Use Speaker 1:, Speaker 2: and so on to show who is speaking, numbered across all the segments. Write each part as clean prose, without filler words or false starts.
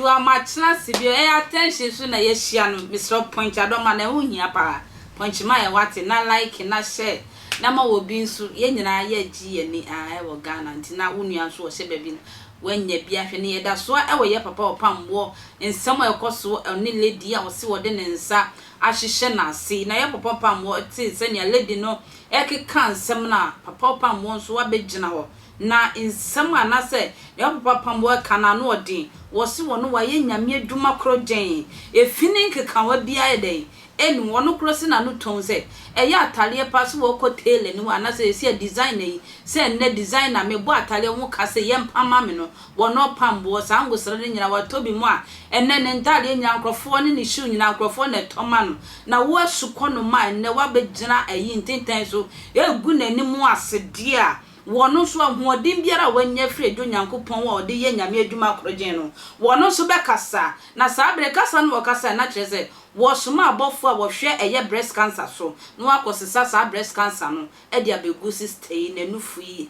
Speaker 1: wa machina sibio attention so na ye hia no Mr. Point adoma na ehia pa Point ma ye wate na like na share na ma wo bi nso ye nyina ye gi ye ni e wo Ghana nti na wonua so wo se ba bi wanya bia hwe ne ye da so e wo ye papa opambo nsem ekoso ne lady a wo se wo de ne nsa ahihye na ase na ye papa opambo ti se ne lady no ekeka nsem na papa opambo nso wa begina ho na nsem ana se ye papa opambo kana no odin wo se wo no wa ye nyame adwuma krogen efini nkeka wa bia ye den enu wono krosi na no ton se eya atale pass wo ko tele ni wa na se se design yi se ne design na me bo atale wo ka se ye mpama me no wono pambo sa ngosere de nyina wa tobi mu a enne ne ntale nya nkrofo ne ne shoe nyina nkrofo ne toma no na wo asukọ no ma enne wa begina ayi ntintan so egu nanimu asede a wono so ahoden biara wanya firi adwo nyankopon wa ode ye nyame adwuma krogen no wono so be kasa na sa bre kasa no kasa na kire se wo soma abofo a wo hwe eye breast cancer so no akosesa sa breast cancer no e dia begusi stay na nufu yi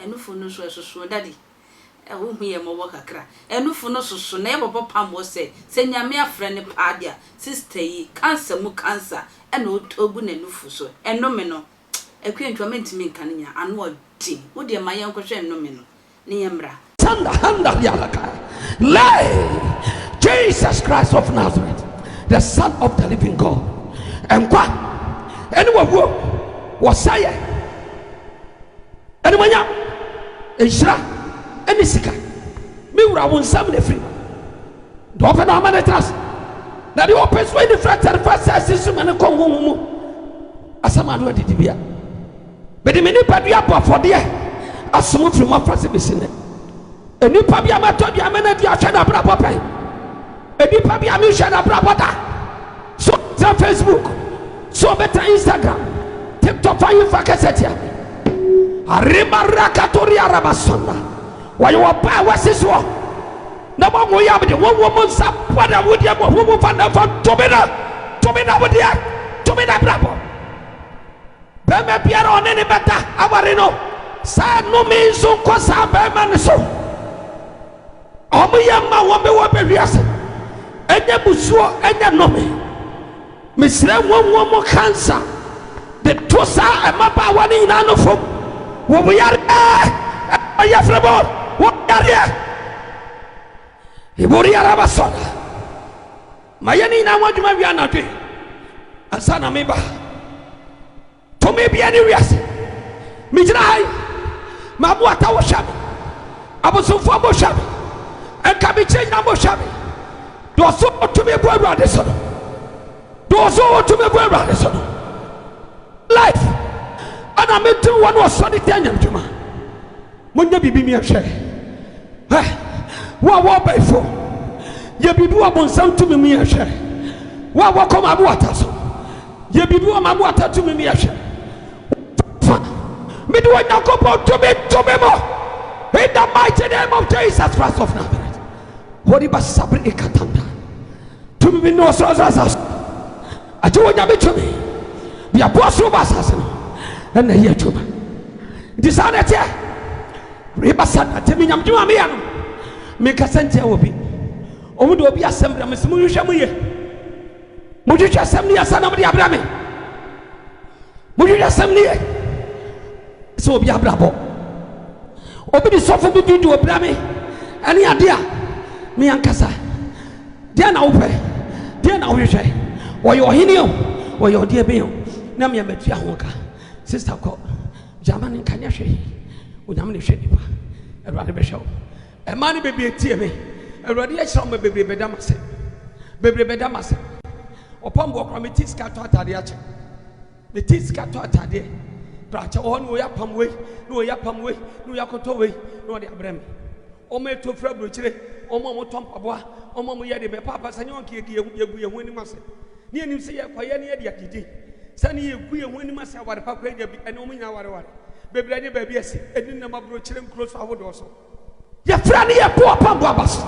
Speaker 1: enufu no so daddy wo hu ye mo wo kakra enufu no so na ye bobo pambo se nyame afre ne paadia sister yi cancer mu cancer e na otogu na nufu so enome no ekwentwa mentimi nkane nya anu odi wo de ma yen kohwe enome no ne yemra
Speaker 2: sanda handa yalaka lay Jesus Christ of Nazareth, the Son of the living God. And what? Anyone was say? Anyone? Ishra? Any sika? Me won't some the free. Do open our money trust. Now the open way the first and first says and Congo as a man who did be. But the minute you are for dear, as someone from my first missing it. A new papi amateur, the amenity of China Brapa. A new papi amisha Brapota. So Facebook, so better Instagram, TikTok, fire for Cassetia. Arriba Rakatoria Rabasonda. Why you are by what's this one? No one will have the one woman, some what I would have a woman from Tomina with the act, Tomina Bravo. Bema Piero on any better, Avarino. Sad no means so cosa Beman so. Omiyama wombe riasa. Enya busuo enya nome. Misre wo cancer. The tosa e mapa wani na no fom. Wo bo yare ya frebo. Wo yare. Ibori yara basona. Mayani na waduma wi anadwe. Asana meba. To me bi ani riasa. Mi jira hai. Mabu atawo shabi. Abosofo abo shabi. Enka bi change na bo shabi. Do so to me bo awade so. Do so to me bo awade so. Life. Ana me tu one was so the tanya mtuma. Munya bibi mi ahwe. Wa ba fo. Ye bibi wa bonsam tu mi ahwe. Wa kom abu ataso. Ye bibi wa mabu atatu mi ahwe. Me do nyakopo to me mo. In the mighty name of Jesus Christ of Nazareth. What about Sabri Katanda? To me no so I told you to me. The apostle of assassin. And the year to me. Decided here. Ribasana, tell me, I'm doing a man. Make a sentence will be. Oh, do be assembly, Miss Mushamuye. Mujuja assembly, a son of the Abraham. Mujuja assembly. So be a bravo. Obi di sofo bi do obrame ani ade a me ankasa de na wo pe de na wo hwehwe wo yo hini o wo yo de be o na me matua ho ka sister ko jamani kanya hwe o nyam ne hwe nipa erade be hwe e ma ne bebe tie me erade ya hye o me bebe be da mase opambo okra me tiska to atade a che me tiska to atade bracha on wo yapam we no yapam we no yakoto we no de abrem o me to fra brochire o mo tompaboa o mo ye de be papa sanyo ke yegu ye hu ni mase ni enim se ye kwaye ni ye de akidi sani ye gu ye hu ni mase aware papa ye bi ene o mo nya ware bebre ni ba bi ase edin na mabrochire nkroso awodo so ye fra ni ye po pambo abas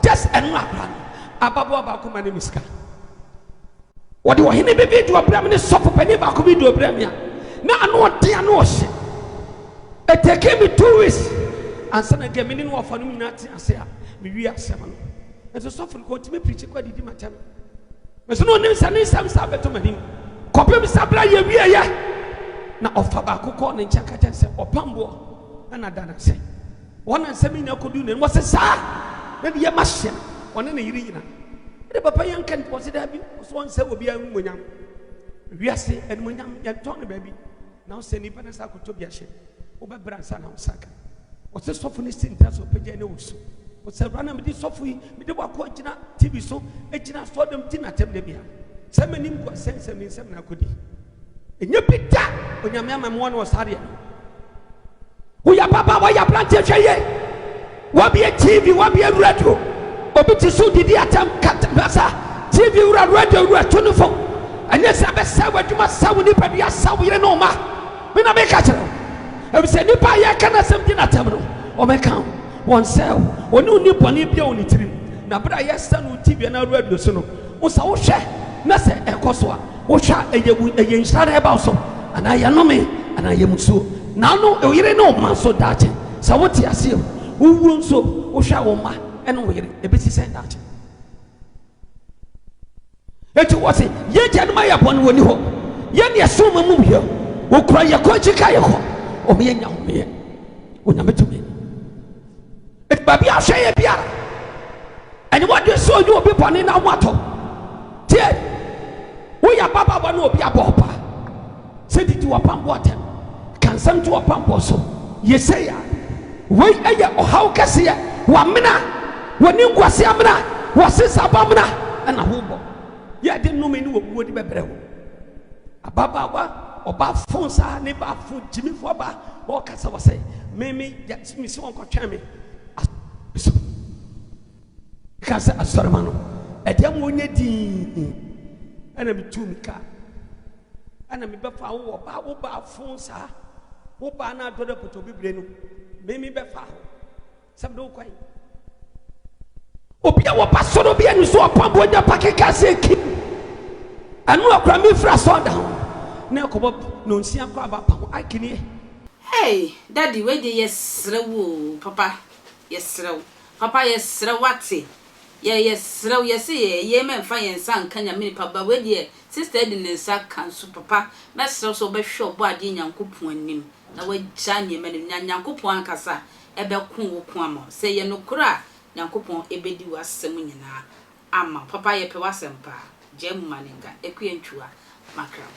Speaker 2: just enu abran ababo abako mane miska wode wo hene bebe do abram ni sopo pani ba ko bi do abram ya na anu odi anu ohye it take me 2 weeks and sana gemini no ofanu nyina ti ase a me wi asem no enso sofo ko timi preach kwa didi matam me so no nim sane sam sa beto manim kopem sabra ye wi ye na ofa ba kokko ne ncha ka tense opambo na dana se wona nsemi na kodu ne mo se sa na ye mahye wona ne yiri nyina de papa yankan ko se da bi so won se obi an monyam wiase en monyam ya ton ba bi na se ni pa na sa ko to bi ahye wo be bransa na usaka o se sofo ne sinta so pagya ne wusu o se rana me di sofo yi me de wakọ gina tv so egina so dem ti na tem de bia se manim ko sense mi nsem na kodi enye bita onyame amamo no sare wo ya baba wo ya plantie hweye wo bi tv wo bi radio obi ti so didi atam katasa tv ura radio ura tonofo anya sa be sa waduma sa wo ni padua sa wo yire no ma me na me ka kire e se ni pa ya kana sem di na tam no o me kan won sell oni uni boni bia oni tirim na bra ya sa no tv na radio so no wo sa wo hwe na se ekoso a wo hwa eye nshara e ba so ana ya no me ana ya muso na no e yire no ma so dache sa wo ti ase wo wu nso wo hwa wo ma e no yire e bi ti se dache eti wo se ye je no ma ya boni woni ho ye ne so ma mu bia wo kura ye ko chika ye ho o me nya ho me o nya metumi et babi a hwe ye bia eni wo de so you obi boni na wo ato tie wo ya baba bo na obi abopa se didi wo pambo atem kan sam to pambo so ye say ya we eye o haw kase ya wa mena woni nkwase amena wo sesa ba mena na ho bo ye de no me ni wo buo di bebre ho ababa wa oba fonsa ne ba fo jimi fo ba o kasa wo say me ya mi so onko twa me so kasa asorma no e de mo nya di ana bitumika ana me befa wo ba fonsa wo ba na do de poto bibre no me befa sabdo kwai obi a wo pasoro bi anu so opambo nya pakeka se ki anu akra mi fra so down na ko no nsia kwa ba pa akini
Speaker 1: hey daddy we dey yesrewo papa yesrewo wate yesrewo yesi ye me mfa yensa nka nya me papa we dey sister di nensa kan so papa na srewo so be hwe obo ade nyankopon anim na wa gya ne me nyankopon ankasa ebe kun wo kun ama se ye no kura nyankopon ebedi wasem nyina ama papa ye pe wasem pa jemu maninga ekuyentwa makram